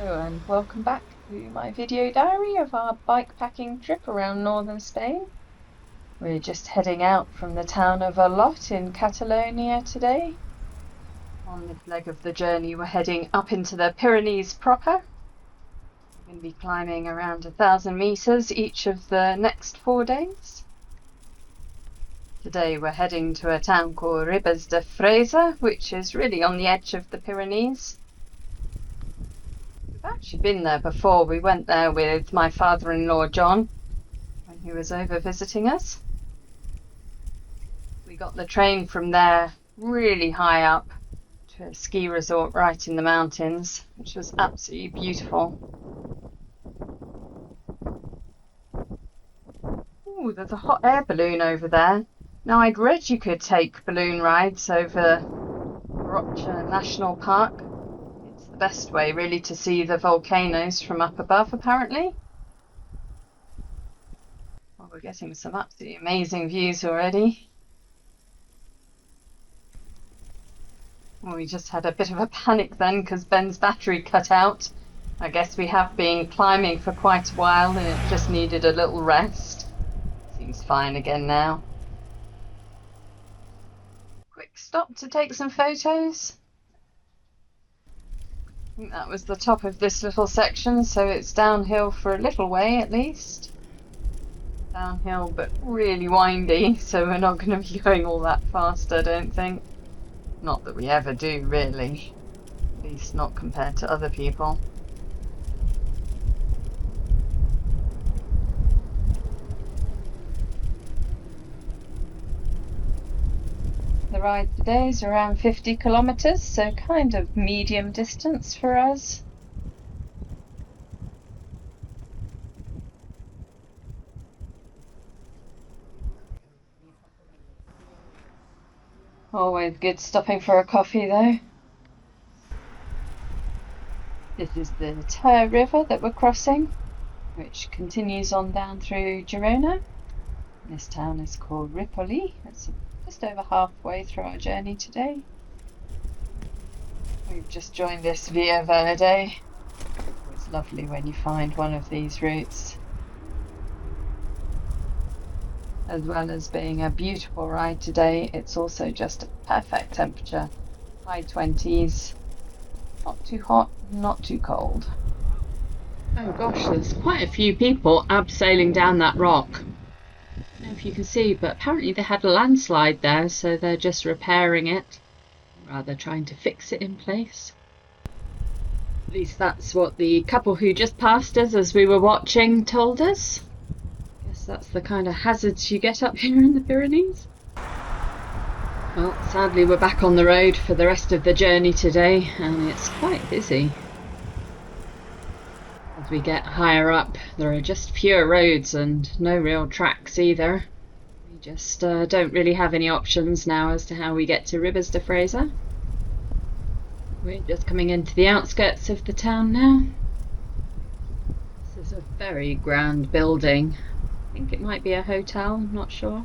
Hello and welcome back to my video diary of our bike packing trip around northern Spain. We're just heading out from the town of Olot in Catalonia today. On this leg of the journey we're heading up into the Pyrenees proper. We're going to be climbing around 1,000 meters each of the next 4 days. Today we're heading to a town called Ribes de Fresa, which is really on the edge of the Pyrenees. We've actually been there before. We went there with my father-in-law John when he was over visiting us. We got the train from there really high up to a ski resort right in the mountains, which was absolutely beautiful. Ooh, there's a hot air balloon over there. Now, I'd read you could take balloon rides over Rocha National Park. It's the best way really to see the volcanoes from up above, apparently. Well, we're getting some absolutely amazing views already. Well, we just had a bit of a panic then because Ben's battery cut out. I guess we have been climbing for quite a while and it just needed a little rest. Seems fine again now. Quick stop to take some photos. I think that was the top of this little section, so it's downhill for a little way at least. Downhill but really windy, so we're not going to be going all that fast, I don't think. Not that we ever do, really. At least not compared to other people. The ride today is around 50 kilometers, so kind of medium distance for us. Always good stopping for a coffee though. This is the Ter River that we're crossing, which continues on down through Girona. This town is called Ripoli. It's just over halfway through our journey today. We've just joined this Via Verde. It's lovely when you find one of these routes. As well as being a beautiful ride today, it's also just a perfect temperature. High 20s, not too hot, not too cold. Oh gosh, there's quite a few people abseiling down that rock. I don't know if you can see, but apparently they had a landslide there, so they're just repairing it, rather trying to fix it in place. At least that's what the couple who just passed us as we were watching told us. Guess that's the kind of hazards you get up here in the Pyrenees. Well, sadly we're back on the road for the rest of the journey today, and it's quite busy. As we get higher up, there are just fewer roads and no real tracks either. We just don't really have any options now as to how we get to Ribes de Fresa. We're just coming into the outskirts of the town now. This is a very grand building. I think it might be a hotel, I'm not sure.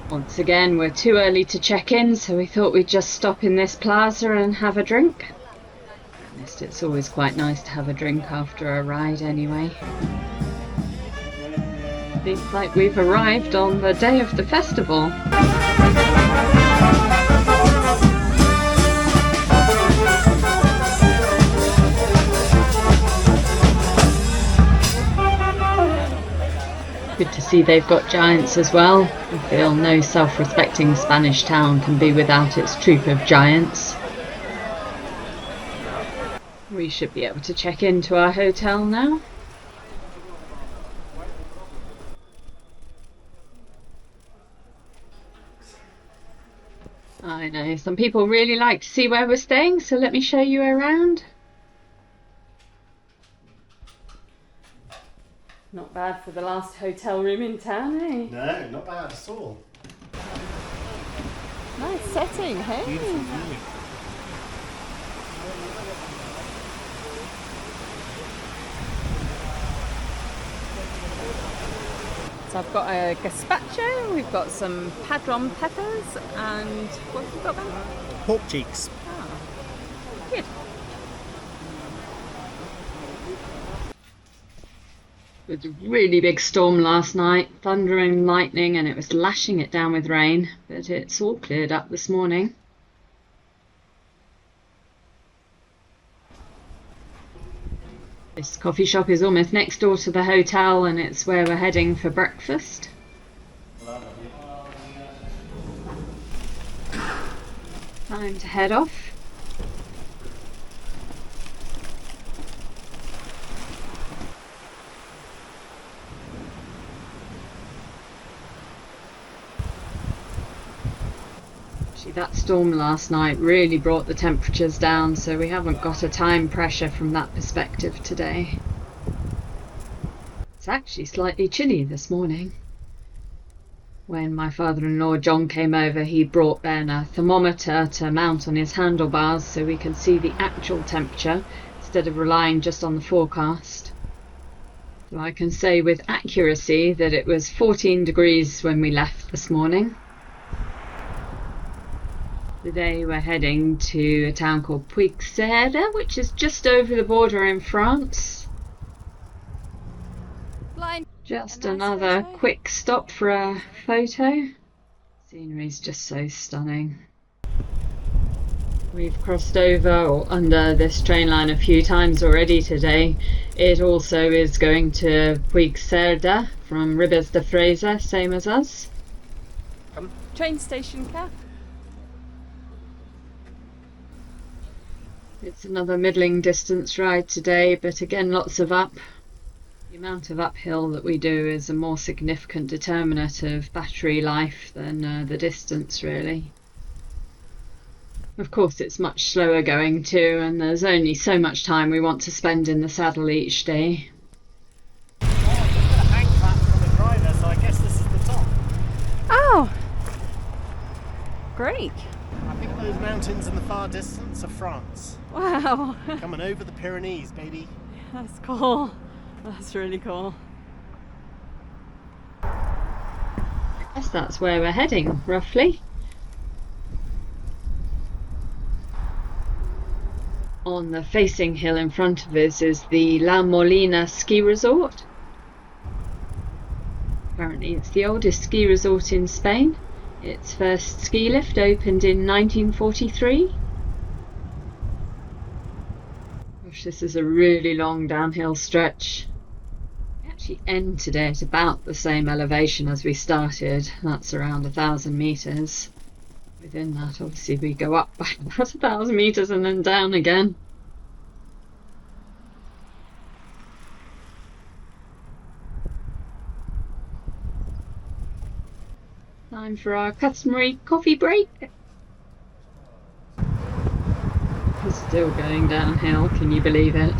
Once again, we're too early to check in, so we thought we'd just stop in this plaza and have a drink. To be honest, it's always quite nice to have a drink after a ride anyway. Seems like we've arrived on the day of the festival. Good to see they've got giants as well. I feel no self-respecting Spanish town can be without its troop of giants. We should be able to check into our hotel now. I know, some people really like to see where we're staying, so let me show you around. Not bad for the last hotel room in town, eh? No, not bad at all. Nice setting, hey? Beautiful view. It's So I've got a gazpacho, we've got some padron peppers, and what have we got then? Pork cheeks. Ah, good. It was a really big storm last night, thunder and lightning, and it was lashing it down with rain, but it's all cleared up this morning. This coffee shop is almost next door to the hotel, and it's where we're heading for breakfast. Time to head off. That storm last night really brought the temperatures down, so we haven't got a time pressure from that perspective today. It's actually slightly chilly this morning. When my father-in-law John came over, he brought Ben a thermometer to mount on his handlebars so we can see the actual temperature instead of relying just on the forecast. So I can say with accuracy that it was 14 degrees when we left this morning. Today we're heading to a town called Pyrenees, which is just over the border in France. Just another quick stop for a photo. Scenery's just so stunning. We've crossed over or under this train line a few times already today. It also is going to Pyrenees from Ribes de Fraser, same as us. Train station, Kath. It's another middling distance ride today, but again lots of up. The amount of uphill that we do is a more significant determinant of battery life than the distance really. Of course it's much slower going too, and there's only so much time we want to spend in the saddle each day. Oh, I've just got a hang clap from the driver, so I guess this is the top. Oh, great. I think those mountains in the far distance are France. Wow. Coming over the Pyrenees, baby. That's cool. That's really cool. I guess that's where we're heading, roughly. On the facing hill in front of us is the La Molina ski resort. Apparently it's the oldest ski resort in Spain. Its first ski lift opened in 1943. Gosh, this is a really long downhill stretch. We actually end today at about the same elevation as we started. That's around 1,000 meters. Within that, obviously, we go up by about 1,000 meters and then down again. Time for our customary coffee break. It's still going downhill, can you believe it?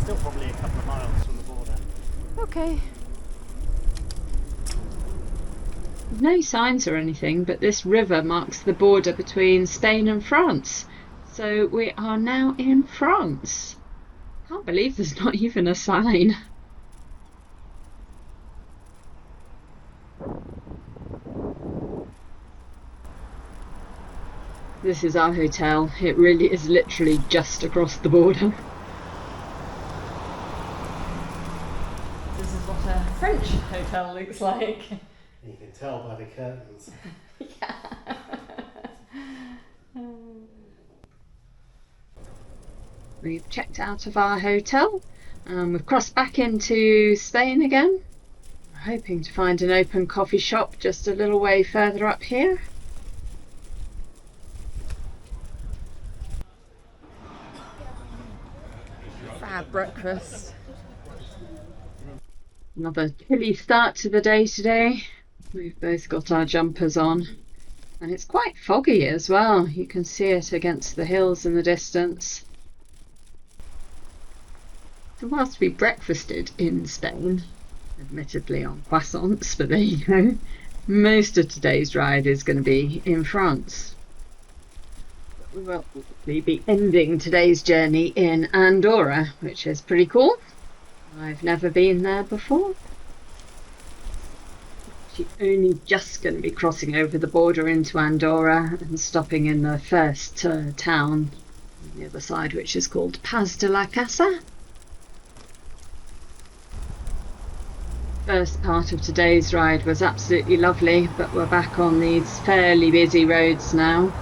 Still probably a couple of miles from the border. Okay. No signs or anything, but this river marks the border between Spain and France. So we are now in France. Can't believe there's not even a sign. This is our hotel. It really is literally just across the border. This is what a French hotel looks like. You can tell by the curtains. Yeah. We've checked out of our hotel and we've crossed back into Spain again. We're hoping to find an open coffee shop just a little way further up here. Fab breakfast. Another chilly start to the day today. We've both got our jumpers on. And it's quite foggy as well. You can see it against the hills in the distance. So whilst we breakfasted in Spain, admittedly on croissants, but there you go, most of today's ride is going to be in France. We will be ending today's journey in Andorra, which is pretty cool. I've never been there before. Actually, only just going to be crossing over the border into Andorra and stopping in the first town on the other side, which is called Pas de la Casa. First part of today's ride was absolutely lovely, but we're back on these fairly busy roads now.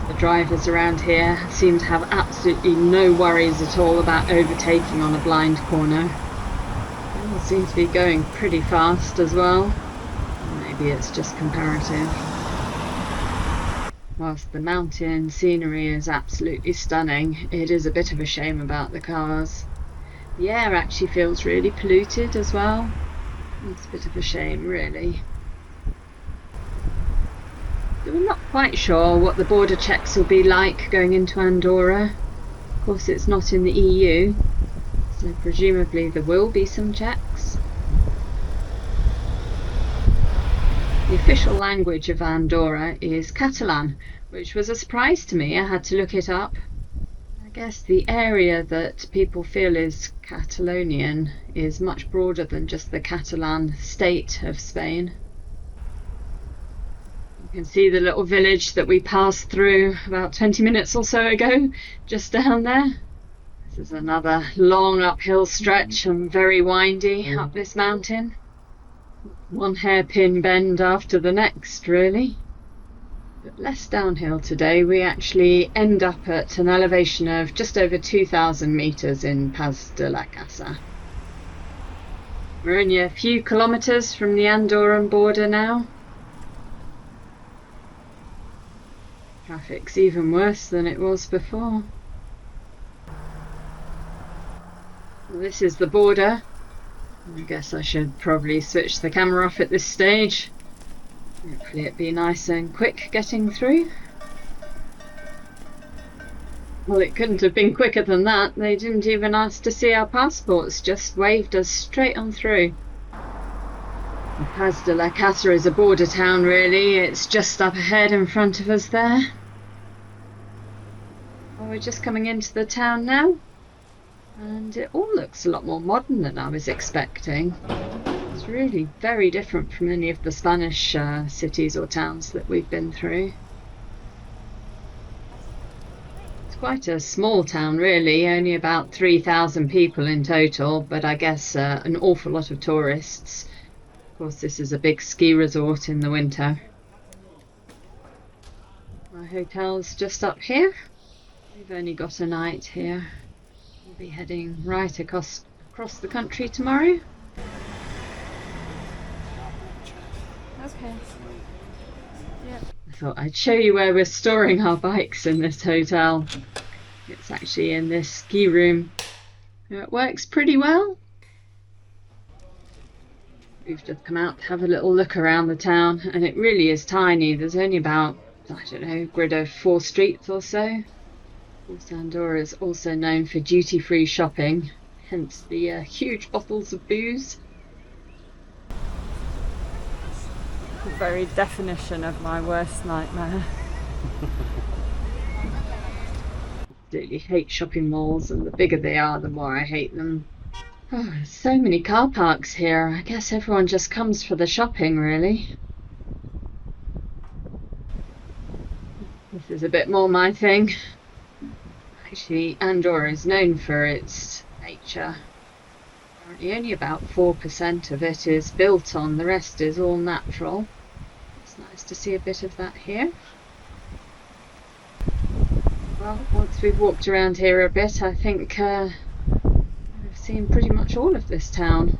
The drivers around here seem to have absolutely no worries at all about overtaking on a blind corner. They all seem to be going pretty fast as well. Maybe it's just comparative. Whilst the mountain scenery is absolutely stunning, it is a bit of a shame about the cars. The air actually feels really polluted as well. It's a bit of a shame, really. We're not quite sure what the border checks will be like going into Andorra. Of course, it's not in the EU, so presumably there will be some checks. The official language of Andorra is Catalan, which was a surprise to me. I had to look it up. I guess the area that people feel is Catalonian is much broader than just the Catalan state of Spain. You can see the little village that we passed through about 20 minutes or so ago, just down there. This is another long uphill stretch and very windy up this mountain. One hairpin bend after the next, really. But less downhill today. We actually end up at an elevation of just over 2,000 metres in Pas de la Casa. We're only a few kilometres from the Andorran border now. Traffic's even worse than it was before. Well, this is the border. I guess I should probably switch the camera off at this stage. Hopefully it'd be nice and quick getting through. Well, it couldn't have been quicker than that. They didn't even ask to see our passports, just waved us straight on through. Pas de la Casa is a border town, really. It's just up ahead in front of us there. Well, we're just coming into the town now. And it all looks a lot more modern than I was expecting. It's really very different from any of the Spanish cities or towns that we've been through. It's quite a small town, really, only about 3,000 people in total, but I guess an awful lot of tourists. Of course, this is a big ski resort in the winter. My hotel's just up here. We've only got a night here. We'll be heading right across the country tomorrow. Okay. Yeah. I thought I'd show you where we're storing our bikes in this hotel. It's actually in this ski room. It works pretty well. We've just come out to have a little look around the town, and it really is tiny. There's only about, I don't know, grid of 4 streets or so. Andorra is also known for duty-free shopping, hence the huge bottles of booze. The very definition of my worst nightmare. Absolutely hate shopping malls, and the bigger they are, the more I hate them. Oh, there's so many car parks here. I guess everyone just comes for the shopping, really. This is a bit more my thing. Actually, Andorra is known for its nature. Apparently only about 4% of it is built on, the rest is all natural. It's nice to see a bit of that here. Well, once we've walked around here a bit, I think we've seen pretty much all of this town.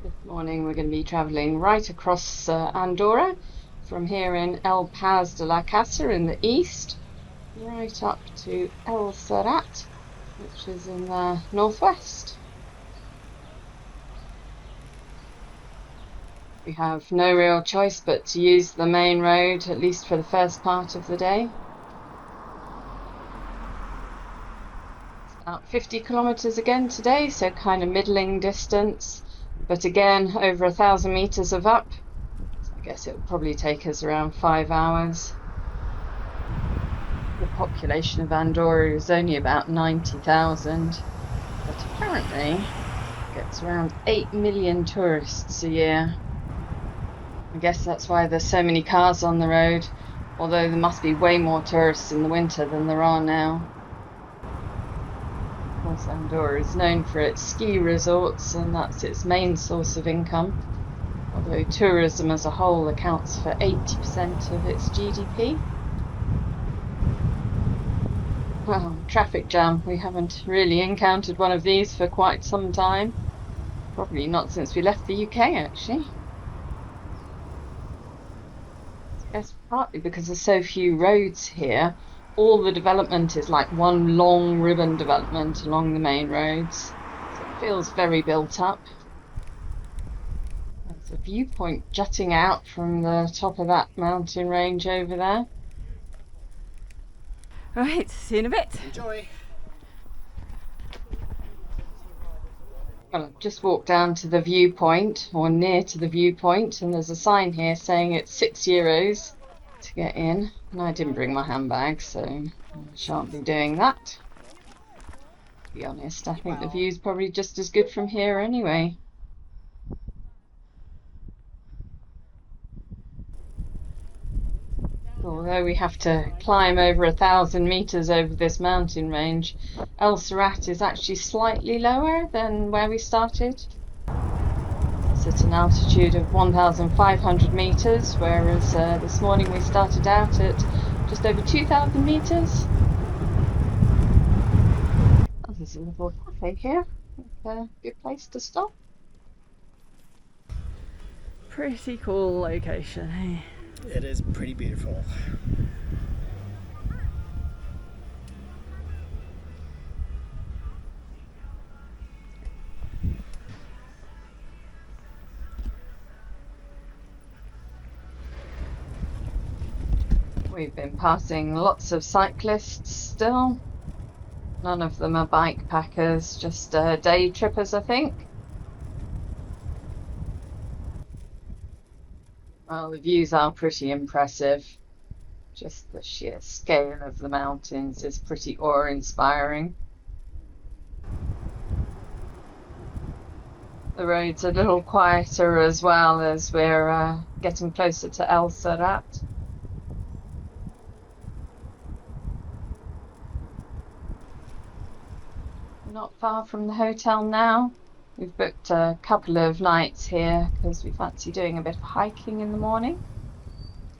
This morning we're going to be travelling right across Andorra, from here in El Pas de la Casa in the east, right up to El Serrat, which is in the northwest. We have no real choice but to use the main road, at least for the first part of the day. About 50 kilometers again today, so kind of middling distance, but again over 1,000 meters of up. So I guess it will probably take us around 5 hours. The population of Andorra is only about 90,000, but apparently gets around 8 million tourists a year. I guess that's why there's so many cars on the road, although there must be way more tourists in the winter than there are now. Of course, Andorra is known for its ski resorts, and that's its main source of income, although tourism as a whole accounts for 80% of its GDP. Well, traffic jam. We haven't really encountered one of these for quite some time. Probably not since we left the UK, actually. I guess partly because there's so few roads here. All the development is like one long ribbon development along the main roads. So it feels very built up. There's a viewpoint jutting out from the top of that mountain range over there. Right, see you in a bit. Enjoy. Well, I've just walked down to the viewpoint, or near to the viewpoint, and there's a sign here saying it's €6 to get in. And I didn't bring my handbag, so I shan't be doing that. To be honest, I think the view's probably just as good from here anyway. Although we have to climb over 1,000 meters over this mountain range, El Serrat is actually slightly lower than where we started. It's at an altitude of 1,500 meters, whereas this morning we started out at just over 2,000 meters. Oh, there's a little cafe here. A good place to stop. Pretty cool location, hey? It is pretty beautiful. We've been passing lots of cyclists still. None of them are bike packers, just day trippers, I think. Well, the views are pretty impressive. Just the sheer scale of the mountains is pretty awe-inspiring. The road's a little quieter as well as we're getting closer to El Serrat. Not far from the hotel now. We've booked a couple of nights here because we fancy doing a bit of hiking in the morning.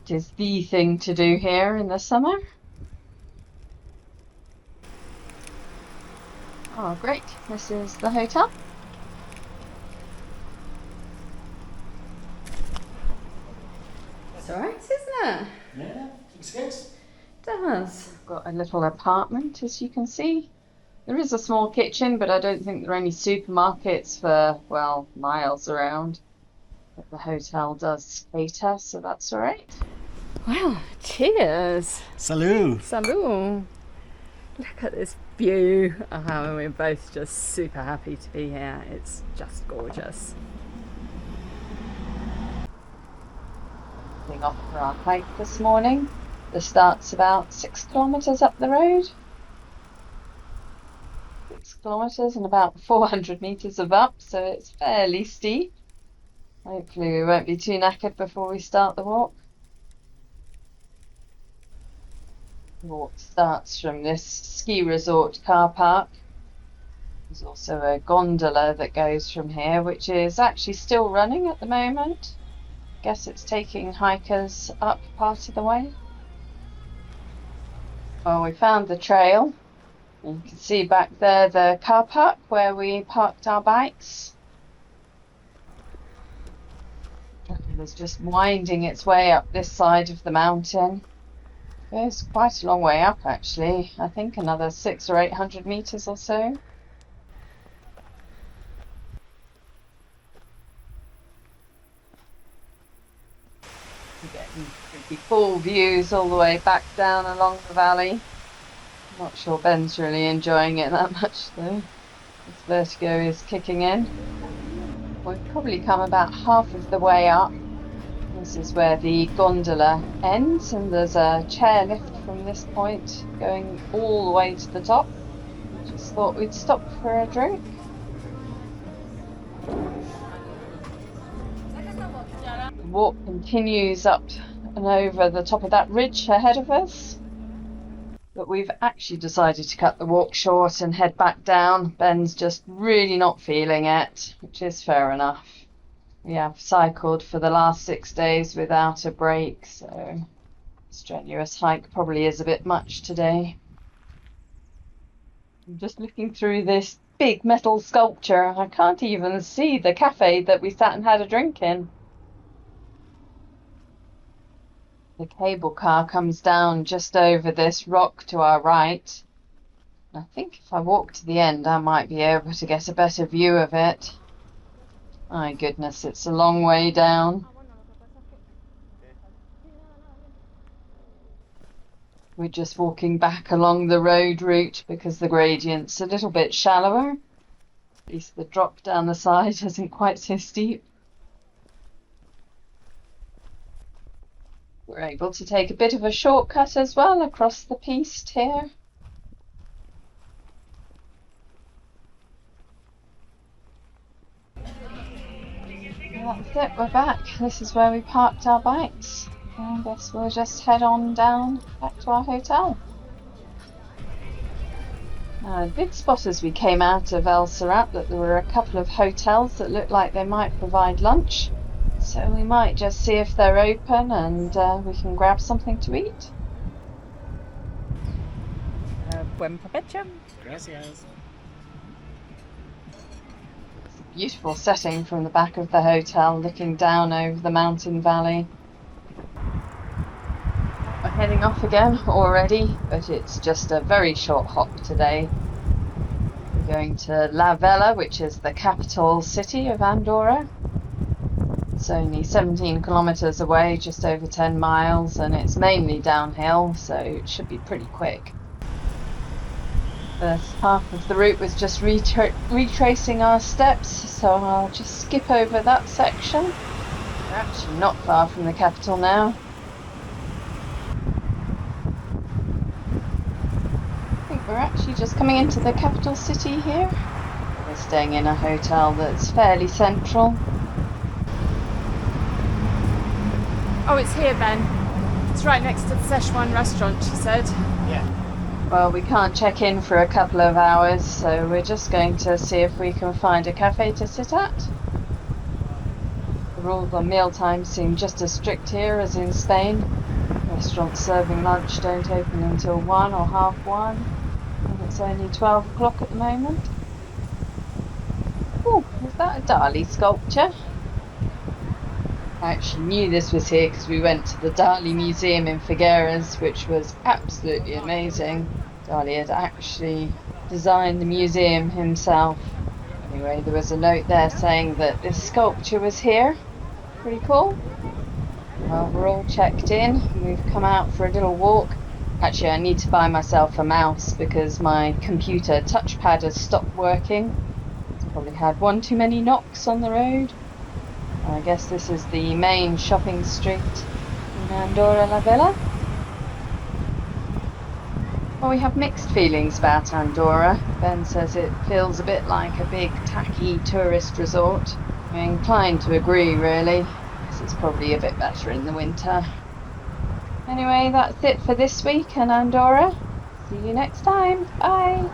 It is the thing to do here in the summer. Oh, great. This is the hotel. It's alright, isn't it? Yeah, looks good. It does. We've got a little apartment, as you can see. There is a small kitchen, but I don't think there are any supermarkets for, well, miles around. But the hotel does cater, so that's all right. Well, cheers. Salut. Salut. Look at this view. And we're both just super happy to be here. It's just gorgeous. Heading off for our hike this morning. The start's about 6 kilometres up the road. 6 kilometres and about 400 metres of up, so it's fairly steep. Hopefully we won't be too knackered before we start the walk. The walk starts from this ski resort car park. There's also a gondola that goes from here, which is actually still running at the moment. Guess it's taking hikers up part of the way. Well, we found the trail. You can see back there the car park where we parked our bikes. It's just winding its way up this side of the mountain. It's quite a long way up actually. I think another 600 or 800 meters or so. You're getting pretty full views all the way back down along the valley. Not sure Ben's really enjoying it that much though. His vertigo is kicking in. We've probably come about half of the way up. This is where the gondola ends, and there's a chairlift from this point going all the way to the top. We just thought we'd stop for a drink. The walk continues up and over the top of that ridge ahead of us. But we've actually decided to cut the walk short and head back down. Ben's just really not feeling it, which is fair enough. We have cycled for the last 6 days without a break, so strenuous hike probably is a bit much today. I'm just looking through this big metal sculpture. I can't even see the cafe that we sat and had a drink in. The cable car comes down just over this rock to our right. I think if I walk to the end, I might be able to get a better view of it. My goodness, it's a long way down. We're just walking back along the road route because the gradient's a little bit shallower. At least the drop down the side isn't quite so steep. We're able to take a bit of a shortcut as well across the piste here. Well, that's it, we're back. This is where we parked our bikes. I guess we'll just head on down back to our hotel. I did spot as we came out of El Serrat that there were a couple of hotels that looked like they might provide lunch. So we might just see if they're open and we can grab something to eat. Buen provecho. Gracias. It's a beautiful setting from the back of the hotel, looking down over the mountain valley. We're heading off again already, but it's just a very short hop today. We're going to La Vella, which is the capital city of Andorra. It's only 17 kilometers away, just over 10 miles, and it's mainly downhill, so it should be pretty quick. First half of the route was just retracing our steps, so I'll just skip over that section. We're actually not far from the capital now. I think we're actually just coming into the capital city here. We're staying in a hotel that's fairly central. Oh, it's here, Ben. It's right next to the Szechuan restaurant, she said. Yeah. Well, we can't check in for a couple of hours, so we're just going to see if we can find a cafe to sit at. The rules on meal times seem just as strict here as in Spain. Restaurants serving lunch don't open until 1 or half 1, and it's only 12 o'clock at the moment. Oh, is that a Dali sculpture? I actually knew this was here because we went to the Dali Museum in Figueres, which was absolutely amazing. Dali had actually designed the museum himself. Anyway, there was a note there saying that this sculpture was here. Pretty cool. Well, we're all checked in. We've come out for a little walk. Actually, I need to buy myself a mouse because my computer touchpad has stopped working. It's probably had one too many knocks on the road. I guess this is the main shopping street in Andorra la Vella. Well, we have mixed feelings about Andorra. Ben says it feels a bit like a big tacky tourist resort. I'm inclined to agree, really, because it's probably a bit better in the winter. Anyway, that's it for this week in Andorra. See you next time. Bye!